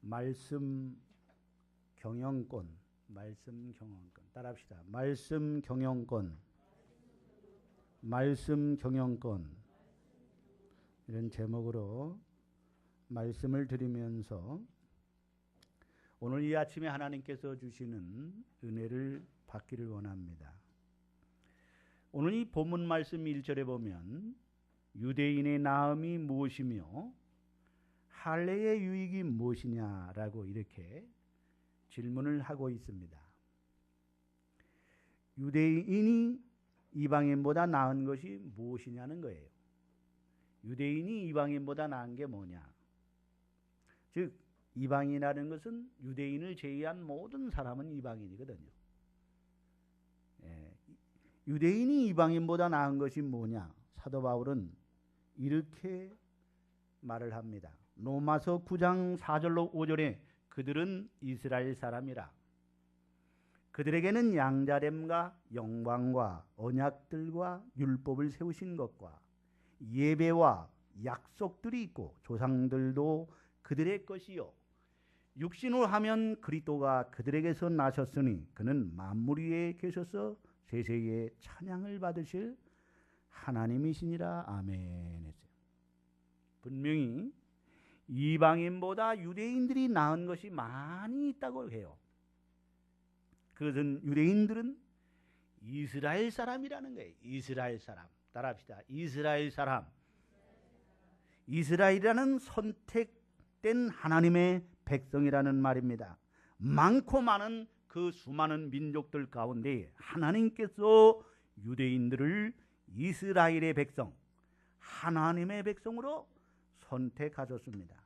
말씀 경영권, 말씀 경영권. 따라합시다. 말씀 경영권, 말씀 경영권. 이런 제목으로 말씀을 드리면서 오늘 이 아침에 하나님께서 주시는 은혜를 받기를 원합니다. 오늘 이 본문 말씀 1절에 보면 유대인의 나음이 무엇이며 할례의 유익이 무엇이냐라고 이렇게 질문을 하고 있습니다. 유대인이 이방인보다 나은 것이 무엇이냐는 거예요. 유대인이 이방인보다 나은 게 뭐냐? 즉 이방인이라는 것은 유대인을 제외한 모든 사람은 이방인이거든요. 유대인이 이방인보다 나은 것이 뭐냐? 사도 바울은 이렇게 말을 합니다. 로마서 9장 4절로 5절에 그들은 이스라엘 사람이라. 그들에게는 양자됨과 영광과 언약들과 율법을 세우신 것과 예배와 약속들이 있고 조상들도 그들의 것이요 육신으로 하면 그리스도가 그들에게서 나셨으니 그는 만물 위에 계셔서 세세에 찬양을 받으실 하나님이시니라. 아멘 했어요. 분명히 이방인보다 유대인들이 나은 것이 많이 있다고 해요. 그것은 유대인들은 이스라엘 사람이라는 거예요. 이스라엘 사람. 따라합시다. 이스라엘 사람. 이스라엘이라는 선택된 하나님의 백성이라는 말입니다. 많고 많은 그 수많은 민족들 가운데 하나님께서 유대인들을 이스라엘의 백성, 하나님의 백성으로 선택하셨습니다.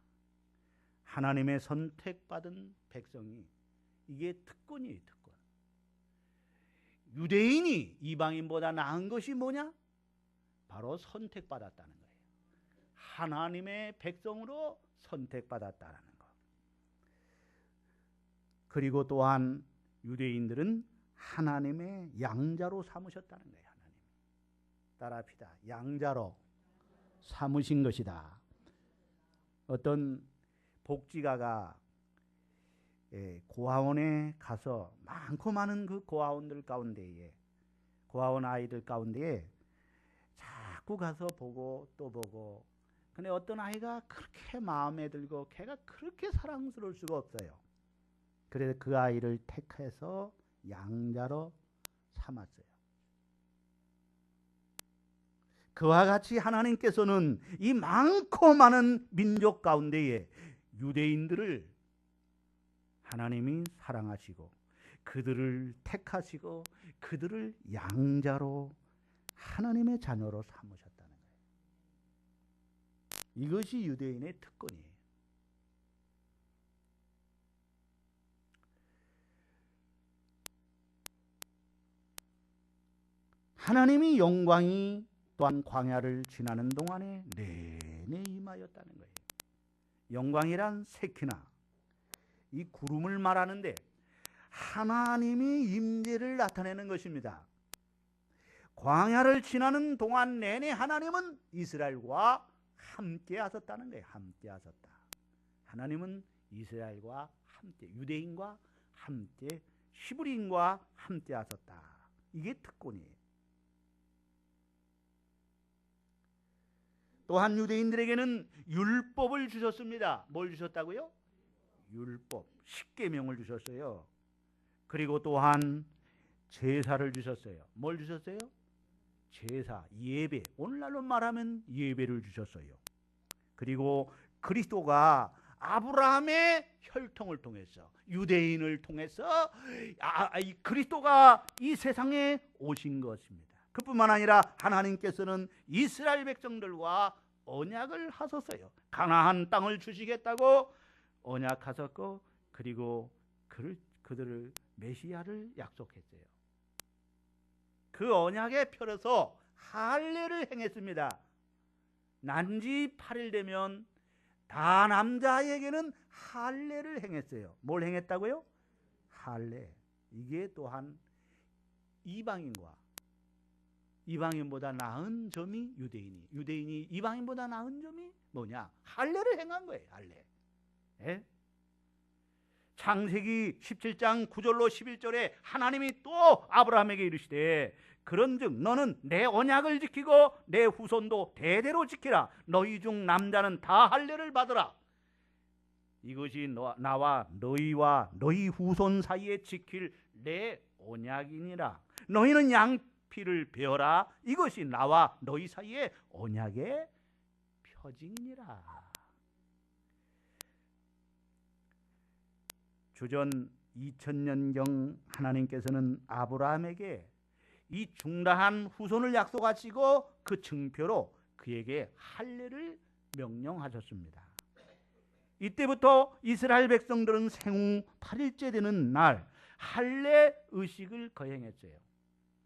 하나님의 선택받은 백성이 이게 특권이에요. 특권. 유대인이 이방인보다 나은 것이 뭐냐? 바로 선택받았다는 거예요. 하나님의 백성으로 선택받았다는 것. 그리고 또한 유대인들은 하나님의 양자로 삼으셨다는 거예요. 하나님. 따라합시다. 양자로 삼으신 것이다. 어떤 복지가가 고아원에 가서 많고 많은 그 고아원들 가운데에 고아원 아이들 가운데에 자꾸 가서 보고 또 보고 근데 어떤 아이가 그렇게 마음에 들고 걔가 그렇게 사랑스러울 수가 없어요. 그래서 그 아이를 택해서 양자로 삼았어요. 그와 같이 하나님께서는 이 많고 많은 민족 가운데에 유대인들을 하나님이 사랑하시고 그들을 택하시고 그들을 양자로 하나님의 자녀로 삼으셨다는 거예요. 이것이 유대인의 특권이에요. 하나님이 영광이 또한 광야를 지나는 동안에 내내 임하였다는 거예요. 영광이란 세키나 이 구름을 말하는데 하나님이 임재를 나타내는 것입니다. 광야를 지나는 동안 내내 하나님은 이스라엘과 함께 하셨다는 거예요. 함께 하셨다. 하나님은 이스라엘과 함께, 유대인과 함께, 히브리인과 함께 하셨다. 이게 특권이에요. 또한 유대인들에게는 율법을 주셨습니다. 뭘 주셨다고요? 율법, 십계명을 주셨어요. 그리고 또한 제사를 주셨어요. 뭘 주셨어요? 제사, 예배. 오늘날로 말하면 예배를 주셨어요. 그리고 그리스도가 아브라함의 혈통을 통해서 유대인을 통해서 그리스도가 이 세상에 오신 것입니다. 그뿐만 아니라 하나님께서는 이스라엘 백성들과 언약을 하셨어요. 가나안 땅을 주시겠다고 언약하셨고 그리고 그들을 메시아를 약속했어요. 그 언약에 펴서 할례를 행했습니다. 난지 8일 되면 다 남자에게는 할례를 행했어요. 뭘 행했다고요? 할례. 이게 또한 이방인보다 나은 점이 유대인이 이방인보다 나은 점이 뭐냐? 할례를 행한 거예요. 할례. 예? 창세기 17장 9절로 11절에 하나님이 또 아브라함에게 이르시되 그런즉 너는 내 언약을 지키고 내 후손도 대대로 지키라. 너희 중 남자는 다 할례를 받으라. 이것이 나와 너희와 너희 후손 사이에 지킬 내 언약이니라. 너희는 양피를 베어라. 이것이 나와 너희 사이에 언약의 표징이니라. 주전 2000년경 하나님께서는 아브라함에게 이 중다한 후손을 약속하시고 그 증표로 그에게 할례를 명령하셨습니다. 이때부터 이스라엘 백성들은 생후 8일째 되는 날 할례 의식을 거행했어요.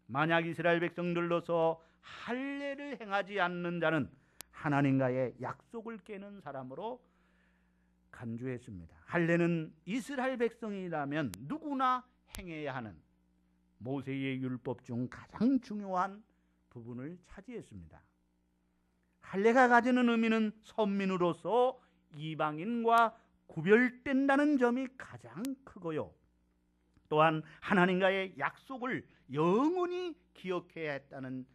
만약 이스라엘 백성들로서 할례를 행하지 않는 자는 하나님과의 약속을 깨는 사람으로 간주했습니다. 할례는 이스라엘 백성이라면 누구나 행해야 하는 모세의 율법 중 가장 중요한 부분을 차지했습니다. 할례가 가지는 의미는 선민으로서 이방인과 구별된다는 점이 가장 크고요. 또한 하나님과의 약속을 영원히 기억해야 했다는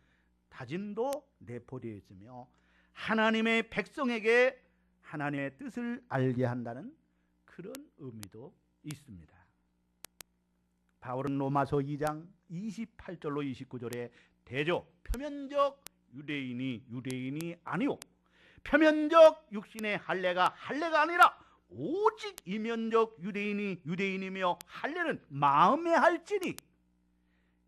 다짐도 내포되어 있으며 하나님의 백성에게 하나님의 뜻을 알게 한다는 그런 의미도 있습니다. 바울은 로마서 2장 28절로 29절에 대조 표면적 유대인이 아니오 표면적 육신의 할례가 할례가 아니라 오직 이면적 유대인이 유대인이며 할례는 마음에 할지니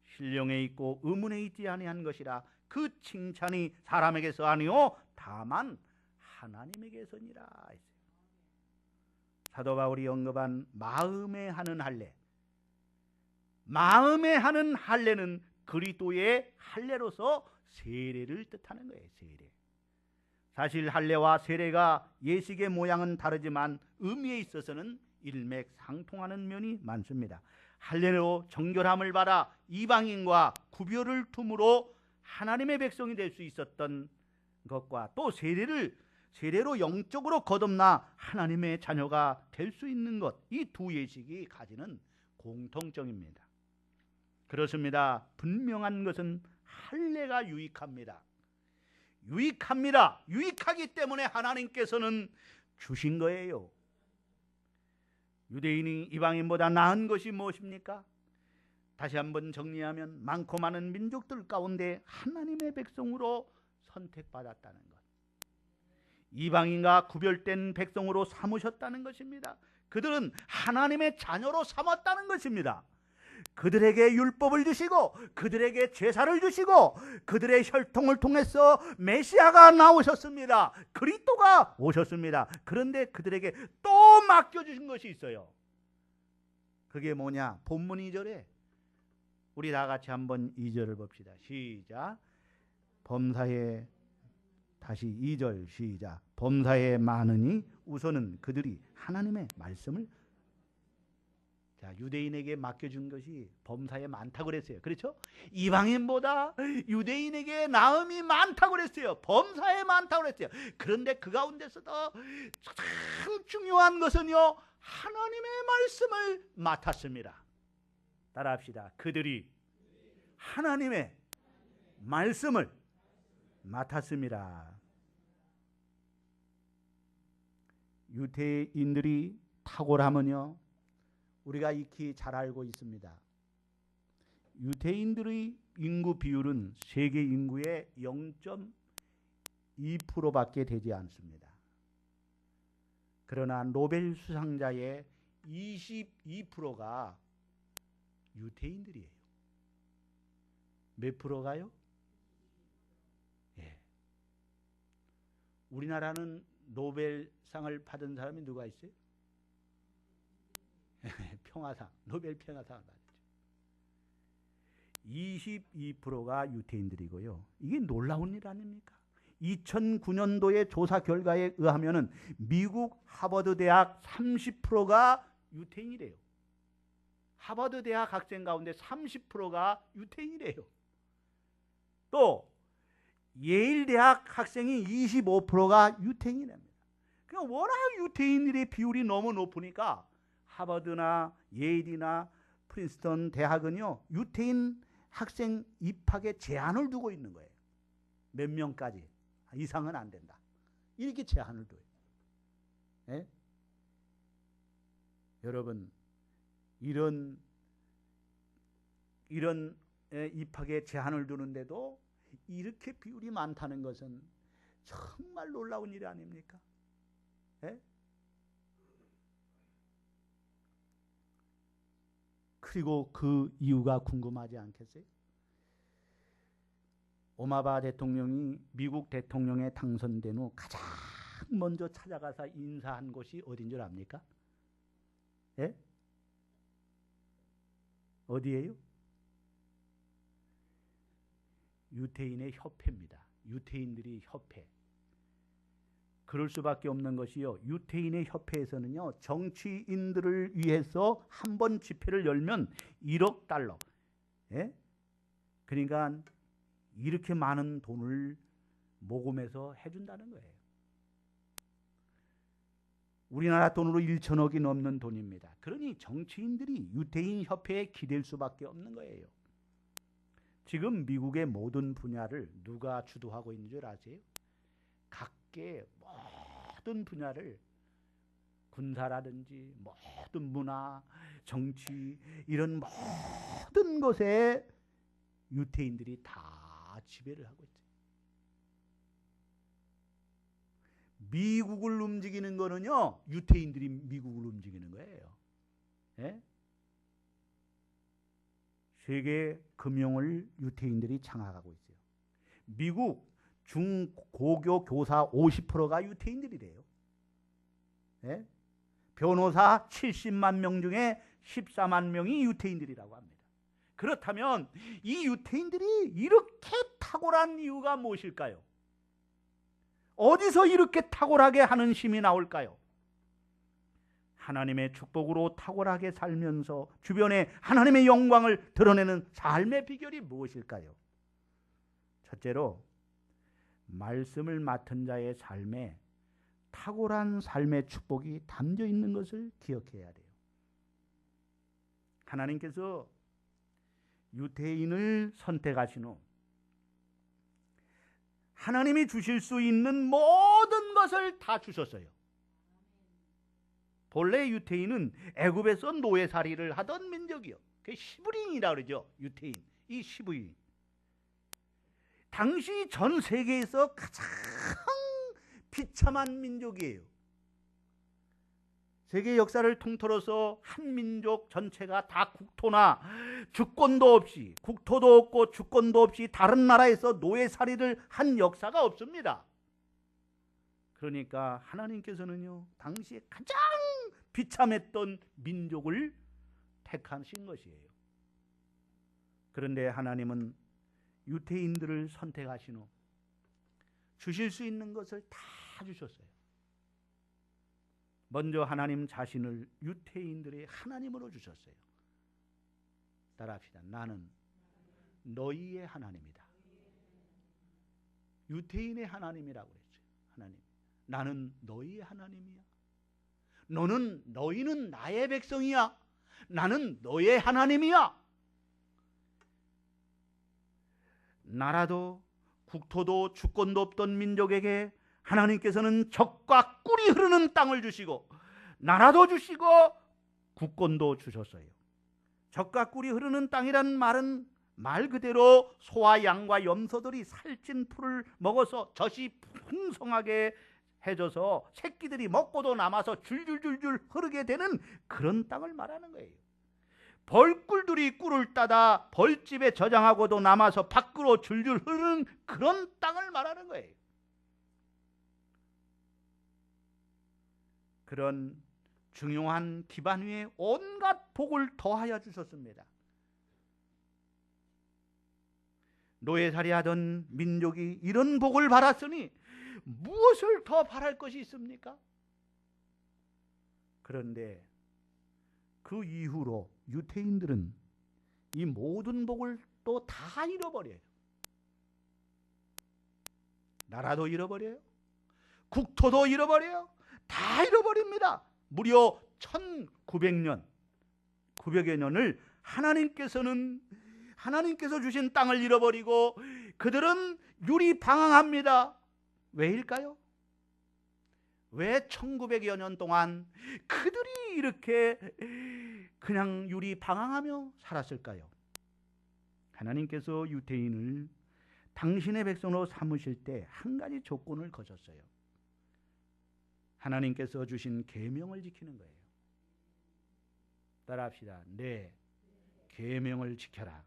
신령에 있고 의문에 있지 아니한 것이라. 그 칭찬이 사람에게서 아니오 다만 하나님에게서니라. 사도 바울이 언급한 마음에 하는 할례, 마음에 하는 할례는 그리스도의 할례로서 세례를 뜻하는 거예요. 세례. 사실 할례와 세례가 예식의 모양은 다르지만 의미에 있어서는 일맥상통하는 면이 많습니다. 할례로 정결함을 받아 이방인과 구별을 둠으로 하나님의 백성이 될 수 있었던 것과 또 세례로 영적으로 거듭나 하나님의 자녀가 될 수 있는 것, 이 두 예식이 가지는 공통점입니다. 그렇습니다. 분명한 것은 할례가 유익합니다. 유익하기 때문에 하나님께서는 주신 거예요. 유대인이 이방인보다 나은 것이 무엇입니까? 다시 한번 정리하면 많고 많은 민족들 가운데 하나님의 백성으로 선택받았다는 것, 이방인과 구별된 백성으로 삼으셨다는 것입니다. 그들은 하나님의 자녀로 삼았다는 것입니다. 그들에게 율법을 주시고 그들에게 제사를 주시고 그들의 혈통을 통해서 메시아가 나오셨습니다. 그리스도가 오셨습니다. 그런데 그들에게 또 맡겨주신 것이 있어요. 그게 뭐냐? 본문 2절에 우리 다 같이 한번 2절을 봅시다. 시작. 범사에 다시 2절 시작. 범사에 많으니 우선은 그들이 하나님의 말씀을 유대인에게 맡겨준 것이 범사에 많다고 그랬어요. 그렇죠? 이방인보다 유대인에게 나음이 많다고 그랬어요. 범사에 많다고 그랬어요. 그런데 그 가운데서도 참 중요한 것은요, 하나님의 말씀을 맡았습니다. 따라합시다. 그들이 하나님의 말씀을 맡았습니다. 유대인들이 탁월하면요, 우리가 익히 잘 알고 있습니다. 유대인들의 인구 비율은 세계 인구의 0.2%밖에 되지 않습니다. 그러나 노벨 수상자의 22%가 유대인들이에요. 몇 프로가요? 예. 우리나라는 노벨상을 받은 사람이 누가 있어요? 평화상, 노벨 평화상을 받았죠. 22%가 유대인들이고요. 이게 놀라운 일 아닙니까? 2009년도의 조사 결과에 의하면 미국 하버드 대학 30%가 유대인이래요. 하버드 대학 학생 가운데 30%가 유대인이래요. 또 예일 대학 학생이 25%가 유대인이랍니다. 그러니까 워낙 유대인들의 비율이 너무 높으니까 하버드나 예일이나 프린스턴 대학은요, 유태인 학생 입학에 제한을 두고 있는 거예요. 몇 명까지 이상은 안 된다. 이렇게 제한을 둬요. 예? 여러분, 이런 입학에 제한을 두는데도 이렇게 비율이 많다는 것은 정말 놀라운 일이 아닙니까? 예? 그리고 그 이유가 궁금하지 않겠어요? 오바마 대통령이 미국 대통령에 당선된 후 가장 먼저 찾아가서 인사한 곳이 어딘 줄 압니까? 예? 어디예요? 유태인의 협회입니다. 유태인들이 협회. 그럴 수밖에 없는 것이요. 유태인의 협회에서는요, 정치인들을 위해서 한 번 집회를 열면 1억 달러. 예? 그러니까 이렇게 많은 돈을 모금해서 해준다는 거예요. 우리나라 돈으로 1천억이 넘는 돈입니다. 그러니 정치인들이 유태인 협회에 기댈 수밖에 없는 거예요. 지금 미국의 모든 분야를 누가 주도하고 있는 줄 아세요? 각계 모든 분야를 군사라든지 모든 문화, 정치 이런 모든 것에 유태인들이 다 지배를 하고 있어요. 미국을 움직이는 거는요, 유태인들이 미국을 움직이는 거예요. 예? 세계 금융을 유태인들이 장악하고 있어요. 미국 중고교 교사 50%가 유태인들이래요. 예? 변호사 70만 명 중에 14만 명이 유태인들이라고 합니다. 그렇다면 이 유태인들이 이렇게 탁월한 이유가 무엇일까요? 어디서 이렇게 탁월하게 하는 힘이 나올까요? 하나님의 축복으로 탁월하게 살면서 주변에 하나님의 영광을 드러내는 삶의 비결이 무엇일까요? 첫째로 말씀을 맡은 자의 삶에 탁월한 삶의 축복이 담겨 있는 것을 기억해야 돼요. 하나님께서 유태인을 선택하신 후 하나님이 주실 수 있는 모든 것을 다 주셨어요. 본래 유태인은 애굽에서 노예살이를 하던 민족이요. 그게 시브린이라고 그러죠. 유태인. 이 시브린. 당시 전 세계에서 가장 비참한 민족이에요. 세계 역사를 통틀어서 한 민족 전체가 다 국토나 주권도 없이, 국토도 없고 주권도 없이 다른 나라에서 노예살이를 한 역사가 없습니다. 그러니까 하나님께서는요, 당시에 가장 비참했던 민족을 택하신 것이에요. 그런데 하나님은 유태인들을 선택하신 후 주실 수 있는 것을 다 주셨어요. 먼저 하나님 자신을 유태인들의 하나님으로 주셨어요. 따라합시다. 나는 너희의 하나님이다. 유태인의 하나님이라고 그랬어요. 하나님. 나는 너희의 하나님이야. 너희는 나의 백성이야. 나는 너의 하나님이야. 나라도 국토도 주권도 없던 민족에게 하나님께서는 적과 꿀이 흐르는 땅을 주시고 나라도 주시고 국권도 주셨어요. 적과 꿀이 흐르는 땅이란 말은 말 그대로 소와 양과 염소들이 살찐 풀을 먹어서 젖이 풍성하게 해져서 새끼들이 먹고도 남아서 줄줄줄줄 흐르게 되는 그런 땅을 말하는 거예요. 벌꿀들이 꿀을 따다 벌집에 저장하고도 남아서 밖으로 줄줄 흐르는 그런 땅을 말하는 거예요. 그런 중요한 기반 위에 온갖 복을 더하여 주셨습니다. 노예살이하던 민족이 이런 복을 받았으니 무엇을 더 바랄 것이 있습니까? 그런데 그 이후로 유태인들은 이 모든 복을 또 다 잃어버려요. 나라도 잃어버려요. 국토도 잃어버려요. 다 잃어버립니다. 무려 1900년 900여 년을 하나님께서 주신 땅을 잃어버리고 그들은 유리방황합니다. 왜일까요? 왜 1900여 년 동안 그들이 이렇게 그냥 유리방황하며 살았을까요? 하나님께서 유대인을 당신의 백성으로 삼으실 때 한 가지 조건을 거셨어요. 하나님께서 주신 계명을 지키는 거예요. 따라합시다. 내 계명을 지켜라.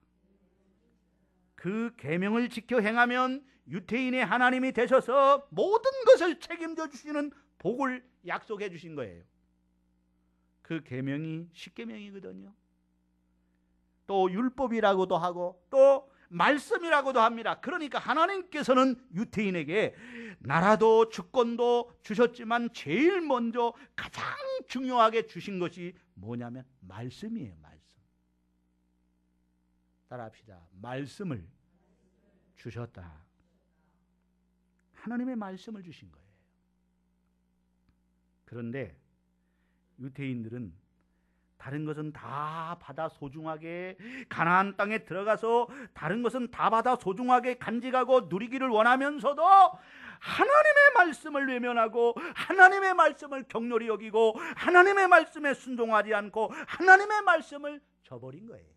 그 계명을 지켜 행하면 유대인의 하나님이 되셔서 모든 것을 책임져 주시는 복을 약속해 주신 거예요. 그 계명이 십계명이거든요. 또 율법이라고도 하고 또 말씀이라고도 합니다. 그러니까 하나님께서는 유대인에게 나라도 주권도 주셨지만 제일 먼저 가장 중요하게 주신 것이 뭐냐면 말씀이에요. 말씀. 따라합시다. 말씀을 주셨다. 하나님의 말씀을 주신 거예요. 그런데 유대인들은 다른 것은 다 받아 소중하게 가나안 땅에 들어가서 다른 것은 다 받아 소중하게 간직하고 누리기를 원하면서도 하나님의 말씀을 외면하고 하나님의 말씀을 격렬히 여기고 하나님의 말씀에 순종하지 않고 하나님의 말씀을 저버린 거예요.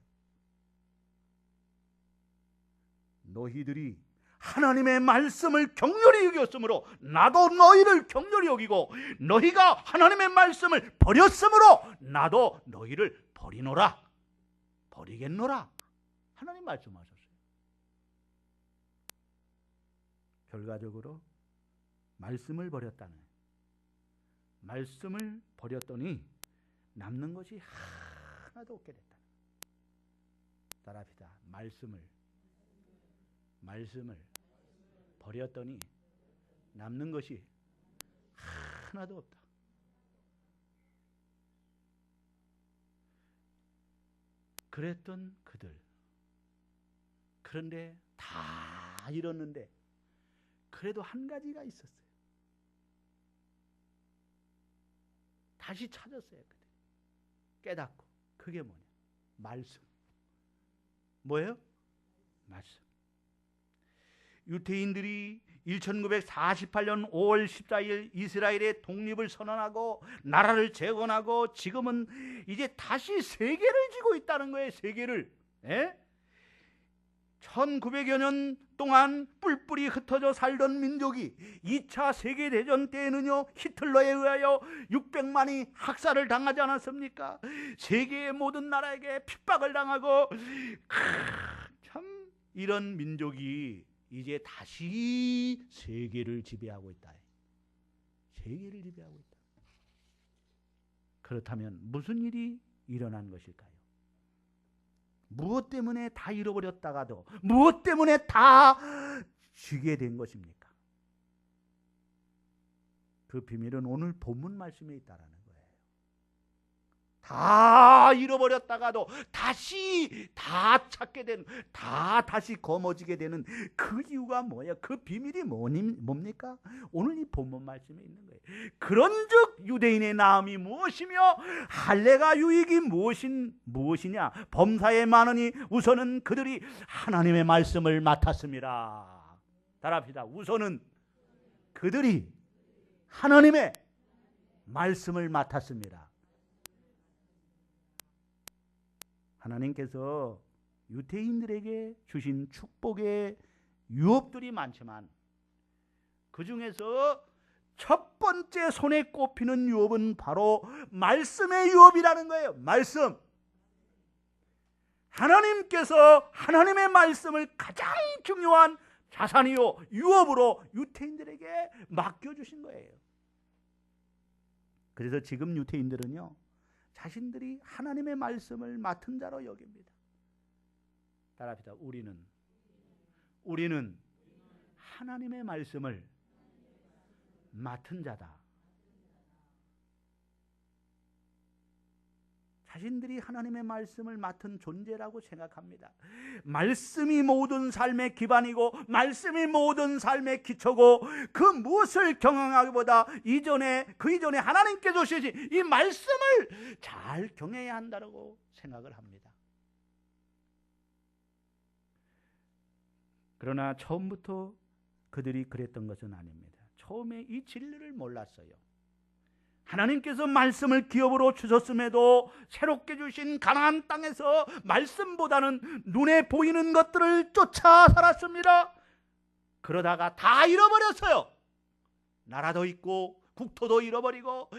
너희들이 하나님의 말씀을 격렬히 여겼으므로 나도 너희를 격렬히 여기고 너희가 하나님의 말씀을 버렸으므로 나도 너희를 버리겠노라. 하나님 말씀하셨어요. 결과적으로 말씀을 버렸다는, 말씀을 버렸더니 남는 것이 하나도 없게 됐다. 따라합시다. 말씀을 버렸더니 남는 것이 하나도 없다. 그랬던 그들. 그런데 다 잃었는데 그래도 한 가지가 있었어요. 다시 찾았어요. 그들. 깨닫고. 그게 뭐냐? 말씀. 뭐예요? 말씀. 유대인들이 1948년 5월 14일 이스라엘의 독립을 선언하고 나라를 재건하고 지금은 이제 다시 세계를 지고 있다는 거예요. 세계를. 1900여 년 동안 뿔뿔이 흩어져 살던 민족이 2차 세계대전 때에는요, 히틀러에 의하여 600만이 학살을 당하지 않았습니까? 세계의 모든 나라에게 핍박을 당하고 참 이런 민족이 이제 다시 세계를 지배하고 있다. 세계를 지배하고 있다. 그렇다면 무슨 일이 일어난 것일까요? 무엇 때문에 다 잃어버렸다가도 무엇 때문에 다 쥐게 된 것입니까? 그 비밀은 오늘 본문 말씀에 있다라는 거예요. 다 잃어버렸다가도 다시 다 찾게 되는, 다시 거머쥐게 되는 그 이유가 뭐예요? 그 비밀이 뭡니까? 오늘 이 본문 말씀에 있는 거예요. 그런즉 유대인의 나음이 무엇이며 할례가 유익이 무엇이냐? 범사에 많으니 우선은 그들이 하나님의 말씀을 맡았습니다. 따라합시다. 우선은 그들이 하나님의 말씀을 맡았습니다. 하나님께서 유대인들에게 주신 축복의 유업들이 많지만 그 중에서 첫 번째 손에 꼽히는 유업은 바로 말씀의 유업이라는 거예요. 말씀. 하나님께서 하나님의 말씀을 가장 중요한 자산이요 유업으로 유대인들에게 맡겨주신 거예요. 그래서 지금 유대인들은요, 자신들이 하나님의 말씀을 맡은 자로 여깁니다. 따라합시다. 우리는 하나님의 말씀을 맡은 자다. 자신들이 하나님의 말씀을 맡은 존재라고 생각합니다. 말씀이 모든 삶의 기반이고 말씀이 모든 삶의 기초고 그 무엇을 경영하기보다 그 이전에 하나님께 주시지 이 말씀을 잘 경영해야 한다고 생각을 합니다. 그러나 처음부터 그들이 그랬던 것은 아닙니다. 처음에 이 진리를 몰랐어요. 하나님께서 말씀을 기업으로 주셨음에도 새롭게 주신 가나안 땅에서 말씀보다는 눈에 보이는 것들을 쫓아 살았습니다. 그러다가 다 잃어버렸어요. 나라도 있고 국토도 잃어버리고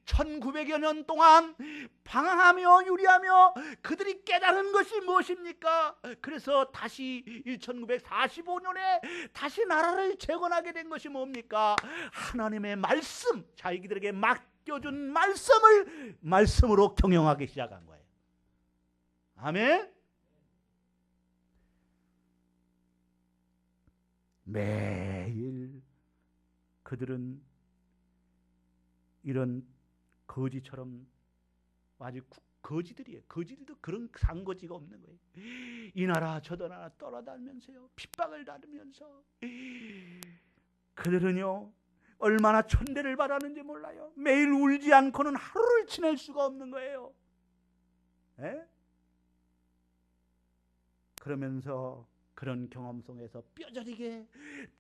1900여 년 동안 방황하며 유리하며 그들이 깨달은 것이 무엇입니까? 그래서 다시 1945년에 다시 나라를 재건하게 된 것이 뭡니까? 하나님의 말씀, 자기들에게 맡겨준 말씀으로 경영하기 시작한 거예요. 아멘. 매일 그들은 이런 거지처럼 아주 거지들이에요. 거지들도 그런 상거지가 없는 거예요. 이 나라 저 나라 떠나다니면서요, 핍박을 받으면서 그들은요 얼마나 천대를 받았는지 몰라요. 매일 울지 않고는 하루를 지낼 수가 없는 거예요. 에? 그러면서 그런 경험 속에서 뼈저리게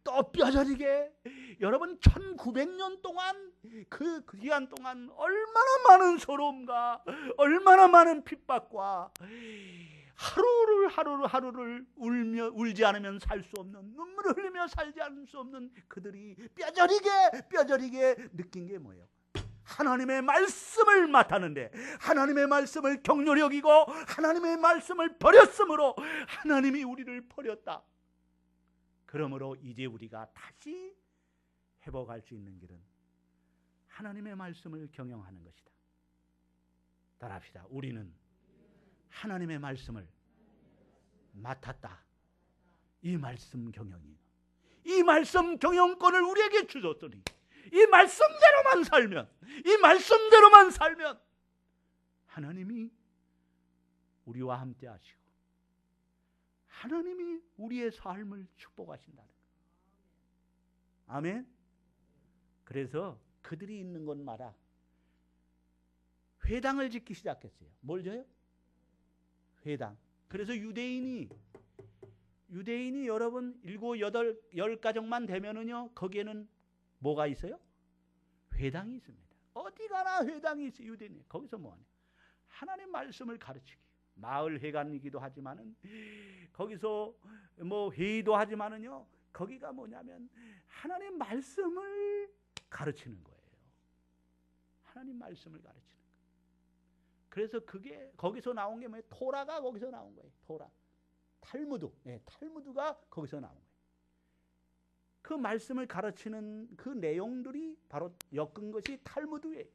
또 뼈저리게 여러분 1900년 동안 그 기간 동안 얼마나 많은 서러움과 얼마나 많은 핍박과 하루를 울지 않으면 살 수 없는, 눈물을 흘리며 살지 않을 수 없는 그들이 뼈저리게 느낀 게 뭐예요? 하나님의 말씀을 맡았는데 하나님의 말씀을 격렬히 여기고 하나님의 말씀을 버렸으므로 하나님이 우리를 버렸다. 그러므로 이제 우리가 다시 회복할 수 있는 길은 하나님의 말씀을 경영하는 것이다. 따라합시다. 우리는 하나님의 말씀을 맡았다. 이 말씀 경영이, 이 말씀 경영권을 우리에게 주셨더니 이 말씀대로만 살면 하나님이 우리와 함께 하시고 하나님이 우리의 삶을 축복하신다는 거예요. 아멘. 그래서 그들이 있는 곳마다 회당을 짓기 시작했어요. 뭘 져요? 회당. 그래서 유대인이 여러분 7, 8, 10가정만 되면은요 거기에는 뭐가 있어요? 회당이 있습니다. 어디 가나 회당이 있어요. 유대인이. 거기서 뭐하냐? 하나님 말씀을 가르치기. 마을 회관이기도 하지만은 거기서 뭐 회의도 하지만은요 거기가 뭐냐면 하나님 말씀을 가르치는 거예요. 하나님 말씀을 가르치는 거예요. 그래서 그게 거기서 나온 게 뭐예요? 토라가 거기서 나온 거예요. 토라. 탈무드. 네, 탈무드가 거기서 나온 거예요. 그 말씀을 가르치는 그 내용들이 바로 엮은 것이 탈무드예요.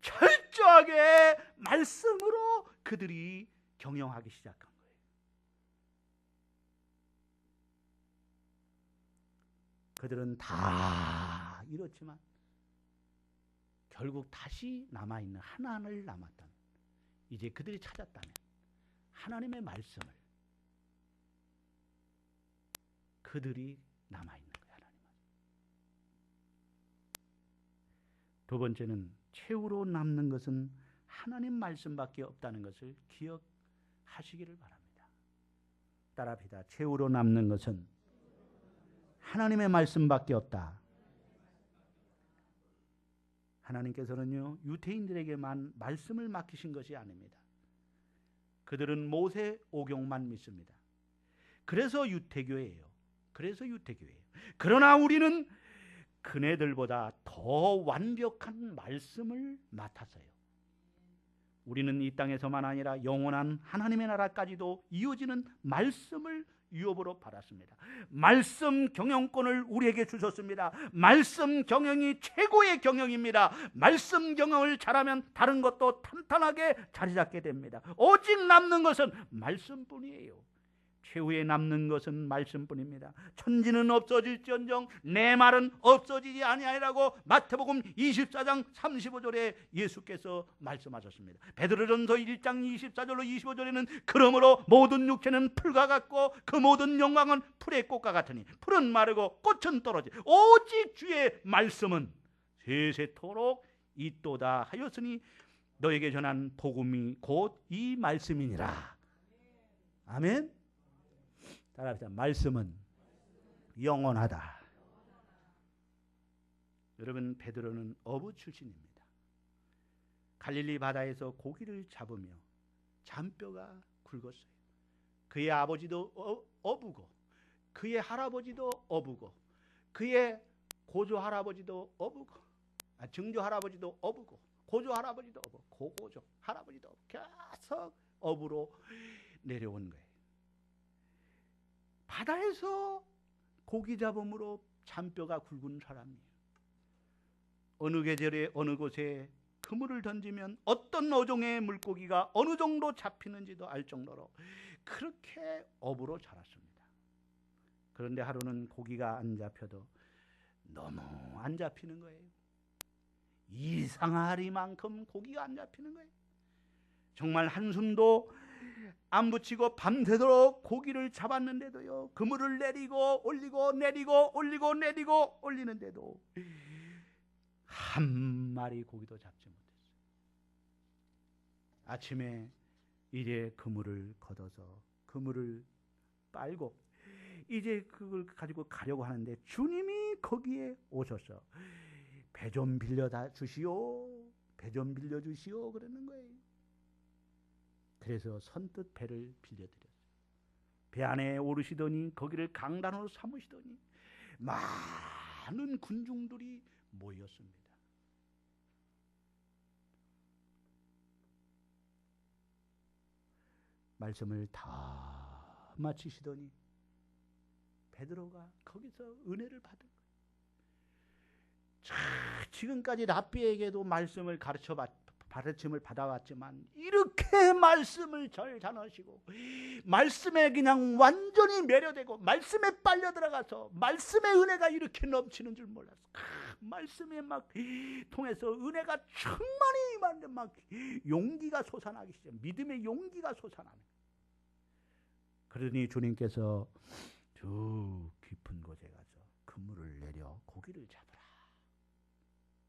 철저하게 말씀으로 그들이 경영하기 시작한 거예요. 그들은 다 이렇지만 결국 다시 남아있는 하나를 남았다는, 이제 그들이 찾았다면 하나님의 말씀을 그들이 남아있는 거예요. 하나님. 두 번째는 최후로 남는 것은 하나님 말씀밖에 없다는 것을 기억하시기를 바랍니다. 따라합시다. 최후로 남는 것은 하나님의 말씀밖에 없다. 하나님께서는요 유대인들에게만 말씀을 맡기신 것이 아닙니다. 그들은 모세 오경만 믿습니다. 그래서 유태교예요. 그러나 우리는 그네들보다 더 완벽한 말씀을 맡았어요. 우리는 이 땅에서만 아니라 영원한 하나님의 나라까지도 이어지는 말씀을 유업으로 받았습니다. 말씀 경영권을 우리에게 주셨습니다. 말씀 경영이 최고의 경영입니다. 말씀 경영을 잘하면 다른 것도 탄탄하게 자리 잡게 됩니다. 오직 남는 것은 말씀뿐이에요. 최후에 남는 것은 말씀뿐입니다. 천지는 없어질지언정 내 말은 없어지지 아니하리라고 마태복음 24장 35절에 예수께서 말씀하셨습니다. 베드로전서 1장 24절로 25절에는 그러므로 모든 육체는 풀과 같고 그 모든 영광은 풀의 꽃과 같으니 풀은 마르고 꽃은 떨어지 오직 주의 말씀은 세세토록 있도다 하였으니 너에게 전한 복음이 곧 이 말씀이니라. 아멘. 따라합시다. 말씀은 영원하다. 여러분, 베드로는 어부 출신입니다. 갈릴리 바다에서 고기를 잡으며 잔뼈가 굵었어요. 그의 아버지도 어부고 그의 할아버지도 어부고 그의 고조 할아버지도 어부고 증조 할아버지도 어부고 고조 할아버지도 어부 고고조 할아버지도 어부 계속 어부로 내려온 거예요. 바다에서 고기 잡음으로 잔뼈가 굵은 사람이에요. 어느 계절에 어느 곳에 그물을 던지면 어떤 어종의 물고기가 어느 정도 잡히는지도 알 정도로 그렇게 어부로 자랐습니다. 그런데 하루는 고기가 안 잡혀도 너무 안 잡히는 거예요. 이상하리만큼 고기가 안 잡히는 거예요. 정말 한숨도 안 붙이고 밤새도록 고기를 잡았는데도요, 그물을 내리고 올리고 내리고 올리고 내리고 올리는데도 한 마리 고기도 잡지 못했어요. 아침에 이제 그물을 걷어서 그물을 빨고 이제 그걸 가지고 가려고 하는데 주님이 거기에 오셔서 배 좀 빌려 주시오, 배 좀 빌려 주시오 그러는 거예요. 그래서 선뜻 배를 빌려드렸어요. 배 안에 오르시더니 거기를 강단으로 삼으시더니 많은 군중들이 모였습니다. 말씀을 다 마치시더니 베드로가 거기서 은혜를 받은 거예요. 지금까지 랍비에게도 말씀을 가르침을 받아왔지만 이렇게 말씀을 잘 전하시고 말씀에 그냥 완전히 매료되고 말씀에 빨려 들어가서 말씀의 은혜가 이렇게 넘치는 줄 몰랐어. 말씀에 막 통해서 은혜가 충만히 임하는데 막 용기가 솟아나기 시작. 믿음의 용기가 솟아나는. 그러니 주님께서 저 깊은 곳에 가서 그물을 내려 고기를 잡으라.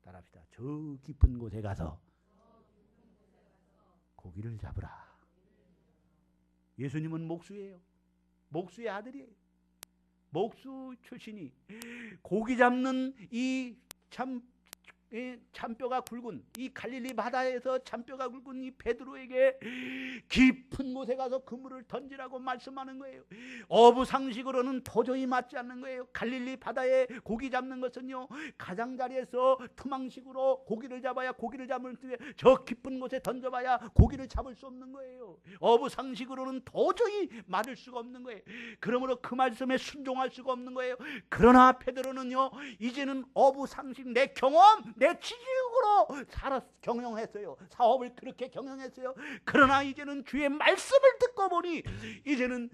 따라합시다. 저 깊은 곳에 가서 고기를 잡으라. 예수님은 목수예요. 목수의 아들이에요. 목수 출신이 고기 잡는 이 잔뼈가 굵은 이 갈릴리 바다에서 잔뼈가 굵은 이 베드로에게 깊은 곳에 가서 그물을 던지라고 말씀하는 거예요. 어부 상식으로는 도저히 맞지 않는 거예요. 갈릴리 바다에 고기 잡는 것은요, 가장자리에서 투망식으로 고기를 잡아야 고기를 잡을 때 저 깊은 곳에 던져봐야 고기를 잡을 수 없는 거예요. 어부 상식으로는 도저히 맞을 수가 없는 거예요. 그러므로 그 말씀에 순종할 수가 없는 거예요. 그러나 베드로는요, 이제는 어부 상식, 내 경험, 내 지식으로 경영했어요. 사업을 그렇게 경영했어요. 그러나 이제는 주의 말씀을 듣고 보니 이제는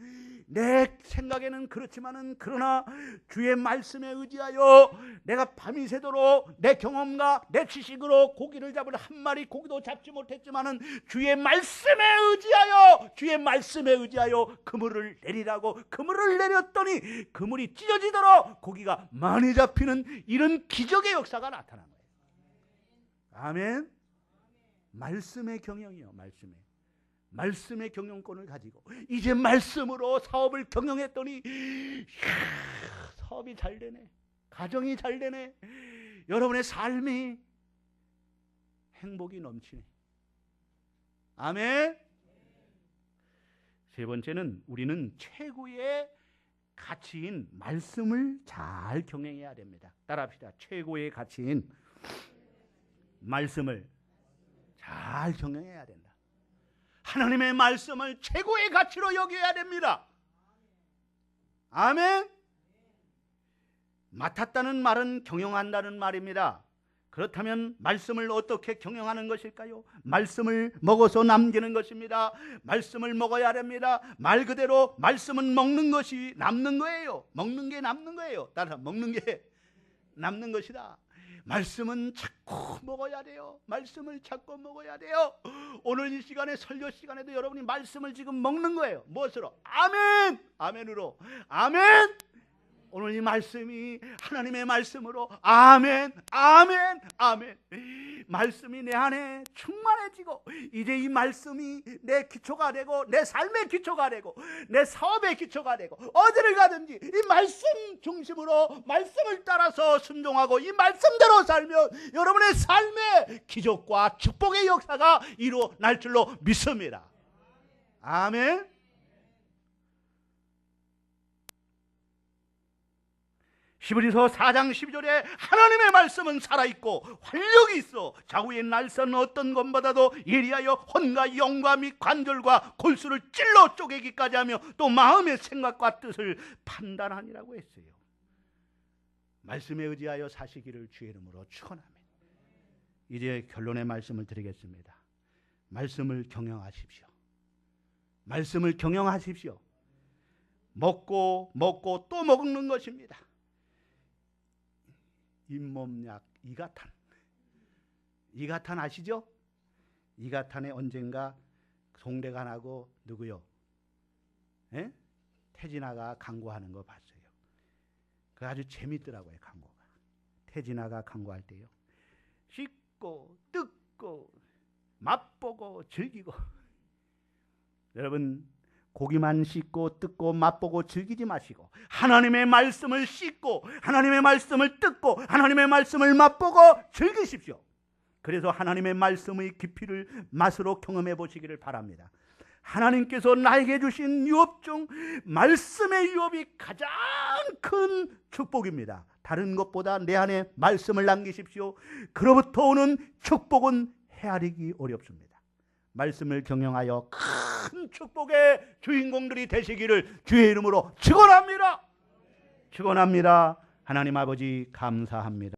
내 생각에는 그렇지만은 그러나 주의 말씀에 의지하여 내가 밤이 새도록 내 경험과 내 지식으로 고기를 잡을 한 마리 고기도 잡지 못했지만은 주의 말씀에 의지하여 그물을 내리라고 그물을 내렸더니 그물이 찢어지도록 고기가 많이 잡히는 이런 기적의 역사가 나타난 거예요. 아멘. 말씀의 경영이요. 말씀의 경영권을 가지고 이제 말씀으로 사업을 경영했더니 사업이 잘 되네. 가정이 잘 되네. 여러분의 삶이 행복이 넘치네. 아멘. 세 번째는 우리는 최고의 가치인 말씀을 잘 경영해야 됩니다. 따라합시다. 최고의 가치인 말씀을 잘 경영해야 된다. 하나님의 말씀을 최고의 가치로 여겨야 됩니다. 아멘. 맡았다는 말은 경영한다는 말입니다. 그렇다면 말씀을 어떻게 경영하는 것일까요? 말씀을 먹어서 남기는 것입니다. 말씀을 먹어야 됩니다. 말 그대로 말씀은 먹는 것이 남는 거예요. 먹는 게 남는 거예요. 따라 먹는 게 남는 것이다. 말씀은 자꾸 먹어야 돼요. 말씀을 자꾸 먹어야 돼요. 오늘 이 시간에, 설교 시간에도 여러분이 말씀을 지금 먹는 거예요. 무엇으로? 아멘! 아멘으로. 아멘! 오늘 이 말씀이 하나님의 말씀으로 아멘, 아멘, 아멘. 말씀이 내 안에 충만해지고 이제 이 말씀이 내 기초가 되고 내 삶의 기초가 되고 내 사업의 기초가 되고 어디를 가든지 이 말씀 중심으로 말씀을 따라서 순종하고 이 말씀대로 살면 여러분의 삶의 기적과 축복의 역사가 일어날 줄로 믿습니다. 아멘. 히브리서 4장 12절에 하나님의 말씀은 살아있고 활력이 있어 좌우의 날선 어떤 것보다도 예리하여 혼과 영과 및 관절과 골수를 찔러 쪼개기까지 하며 또 마음의 생각과 뜻을 판단하니라고 했어요. 말씀에 의지하여 사시기를 주의 이름으로 축원합니다. 이제 결론의 말씀을 드리겠습니다. 말씀을 경영하십시오. 말씀을 경영하십시오. 먹고 또 먹는 것입니다. 잇몸약 이가탄 아시죠? 이가탄에 언젠가 송대관하고 누구요? 예? 태진아가 광고하는 거 봤어요. 그 아주 재밌더라고요. 광고가. 태진아가 광고할 때요, 씻고 뜯고 맛보고 즐기고. 여러분, 고기만 씻고 뜯고 맛보고 즐기지 마시고 하나님의 말씀을 씻고 하나님의 말씀을 뜯고 하나님의 말씀을 맛보고 즐기십시오. 그래서 하나님의 말씀의 깊이를 맛으로 경험해 보시기를 바랍니다. 하나님께서 나에게 주신 유업 중 말씀의 유업이 가장 큰 축복입니다. 다른 것보다 내 안에 말씀을 남기십시오. 그로부터 오는 축복은 헤아리기 어렵습니다. 말씀을 경영하여 큰 축복의 주인공들이 되시기를 주의 이름으로 축원합니다. 축원합니다. 하나님 아버지 감사합니다.